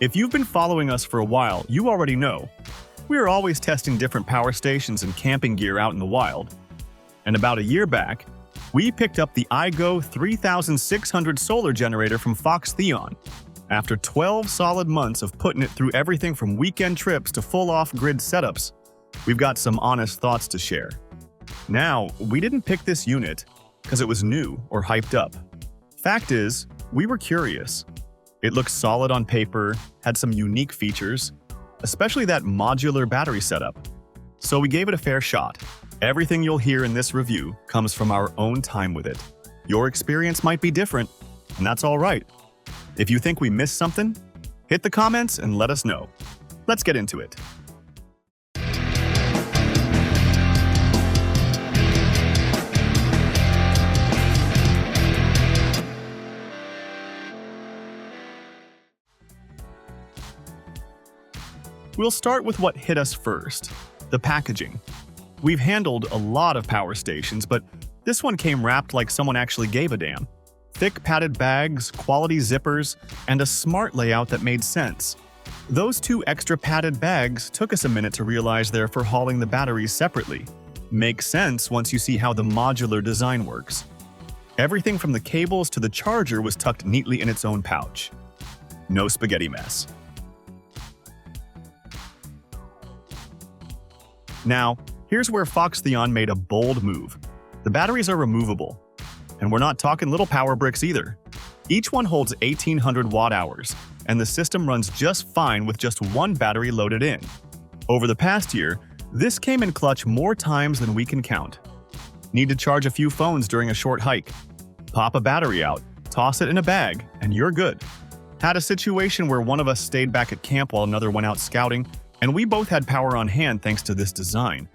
If you've been following us for a while, you already know. We are always testing different power stations and camping gear out in the wild. And about a year back, we picked up the iGo 3600 solar generator from FoxTheon. After 12 solid months of putting it through everything from weekend trips to full off-grid setups, we've got some honest thoughts to share. Now, we didn't pick this unit because it was new or hyped up. Fact is, we were curious. It looked solid on paper, had some unique features, especially that modular battery setup. So we gave it a fair shot. Everything you'll hear in this review comes from our own time with it. Your experience might be different, and that's all right. If you think we missed something, hit the comments and let us know. Let's get into it. We'll start with what hit us first, the packaging. We've handled a lot of power stations, but this one came wrapped like someone actually gave a damn. Thick padded bags, quality zippers, and a smart layout that made sense. Those two extra padded bags took us a minute to realize they're for hauling the batteries separately. Makes sense once you see how the modular design works. Everything from the cables to the charger was tucked neatly in its own pouch. No spaghetti mess. Now, here's where FoxTheon made a bold move. The batteries are removable. And we're not talking little power bricks either. Each one holds 1800 watt-hours, and the system runs just fine with just one battery loaded in. Over the past year, this came in clutch more times than we can count. Need to charge a few phones during a short hike? Pop a battery out, toss it in a bag, and you're good. Had a situation where one of us stayed back at camp while another went out scouting, and we both had power on hand thanks to this design.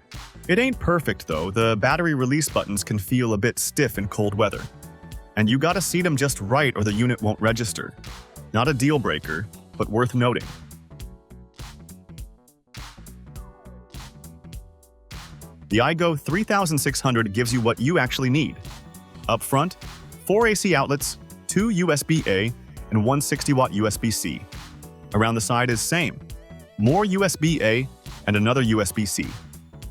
It ain't perfect though, the battery release buttons can feel a bit stiff in cold weather. And you gotta seat them just right or the unit won't register. Not a deal breaker, but worth noting. The iGo 3600 gives you what you actually need. Up front, 4 AC outlets, 2 USB-A, and 1 60-watt USB-C. Around the side is same. More USB-A and another USB-C.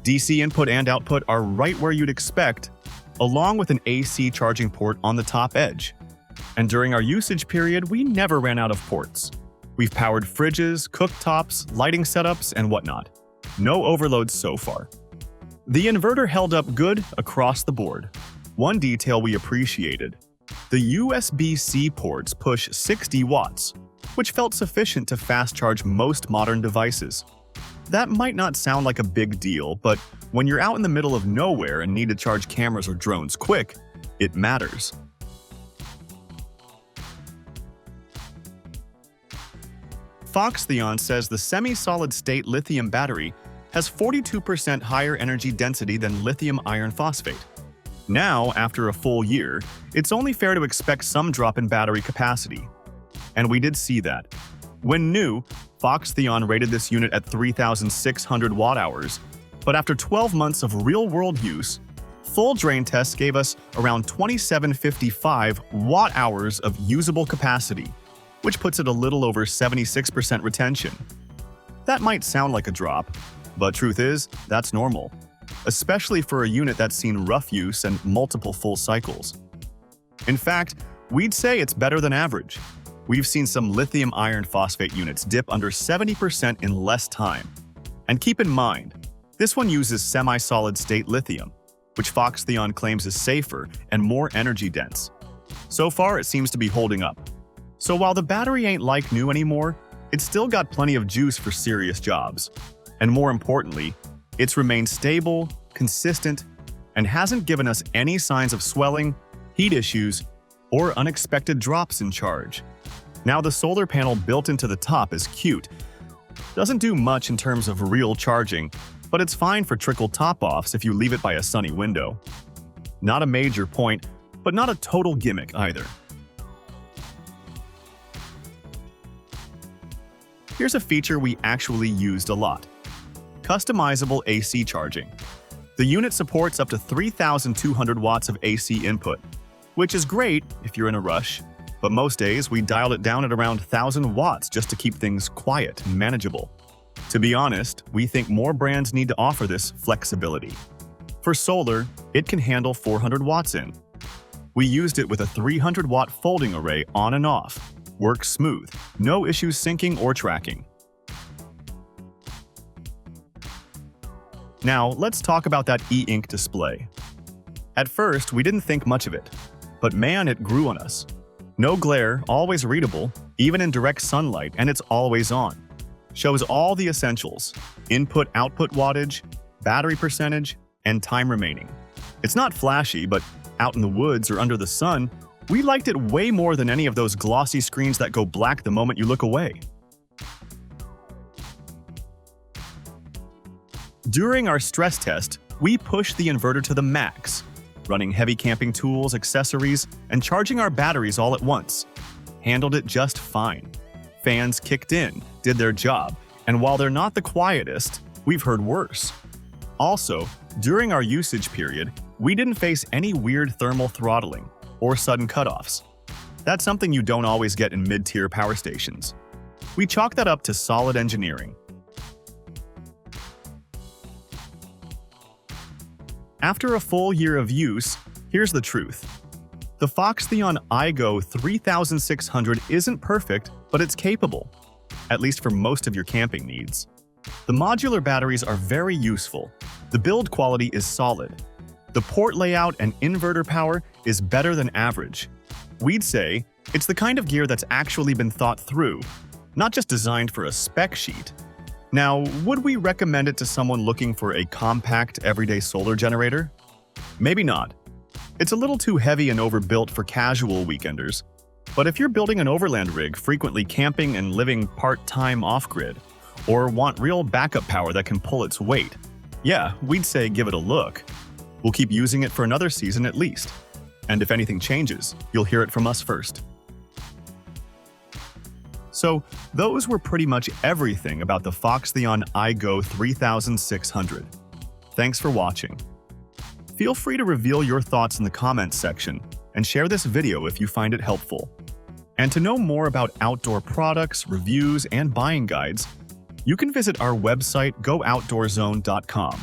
DC input and output are right where you'd expect, along with an AC charging port on the top edge. And during our usage period, we never ran out of ports. We've powered fridges, cooktops, lighting setups, and whatnot. No overloads so far. The inverter held up good across the board. One detail we appreciated: the USB-C ports push 60 watts, which felt sufficient to fast charge most modern devices. That might not sound like a big deal, but when you're out in the middle of nowhere and need to charge cameras or drones quick, it matters. FoxTheon says the semi-solid-state lithium battery has 42% higher energy density than lithium iron phosphate. Now, after a full year, it's only fair to expect some drop in battery capacity. And we did see that. When new, FoxTheon rated this unit at 3,600 watt-hours, but after 12 months of real-world use, full drain tests gave us around 2,755 watt-hours of usable capacity, which puts it a little over 76% retention. That might sound like a drop, but truth is, that's normal, especially for a unit that's seen rough use and multiple full cycles. In fact, we'd say it's better than average. We've seen some lithium iron phosphate units dip under 70% in less time. And keep in mind, this one uses semi-solid-state lithium, which FoxTheon claims is safer and more energy dense. So far, it seems to be holding up. So while the battery ain't like new anymore, it's still got plenty of juice for serious jobs. And more importantly, it's remained stable, consistent, and hasn't given us any signs of swelling, heat issues, or unexpected drops in charge. Now the solar panel built into the top is cute. Doesn't do much in terms of real charging, but it's fine for trickle top-offs if you leave it by a sunny window. Not a major point, but not a total gimmick either. Here's a feature we actually used a lot: customizable AC charging. The unit supports up to 3,200 watts of AC input, which is great if you're in a rush, But most days, we dialed it down at around 1,000 watts just to keep things quiet and manageable. To be honest, we think more brands need to offer this flexibility. For solar, it can handle 400 watts in. We used it with a 300-watt folding array on and off. Works smooth, no issues syncing or tracking. Now, let's talk about that e-ink display. At first, we didn't think much of it, but man, it grew on us. No glare, always readable, even in direct sunlight, and it's always on. Shows all the essentials: input-output wattage, battery percentage, and time remaining. It's not flashy, but out in the woods or under the sun, we liked it way more than any of those glossy screens that go black the moment you look away. During our stress test, we pushed the inverter to the max, running heavy camping tools, accessories, and charging our batteries all at once. Handled it just fine. Fans kicked in, did their job, and while they're not the quietest, we've heard worse. Also, during our usage period, we didn't face any weird thermal throttling or sudden cutoffs. That's something you don't always get in mid-tier power stations. We chalk that up to solid engineering. After a full year of use, here's the truth. The FoxTheon iGo 3600 isn't perfect, but it's capable, at least for most of your camping needs. The modular batteries are very useful. The build quality is solid. The port layout and inverter power is better than average. We'd say it's the kind of gear that's actually been thought through, not just designed for a spec sheet. Now, would we recommend it to someone looking for a compact, everyday solar generator? Maybe not. It's a little too heavy and overbuilt for casual weekenders. But if you're building an overland rig, frequently camping and living part-time off-grid, or want real backup power that can pull its weight, yeah, we'd say give it a look. We'll keep using it for another season at least. And if anything changes, you'll hear it from us first. So, those were pretty much everything about the FoxTheon iGo 3600. Thanks for watching. Feel free to reveal your thoughts in the comments section and share this video if you find it helpful. And to know more about outdoor products, reviews, and buying guides, you can visit our website GoOutdoorZone.com.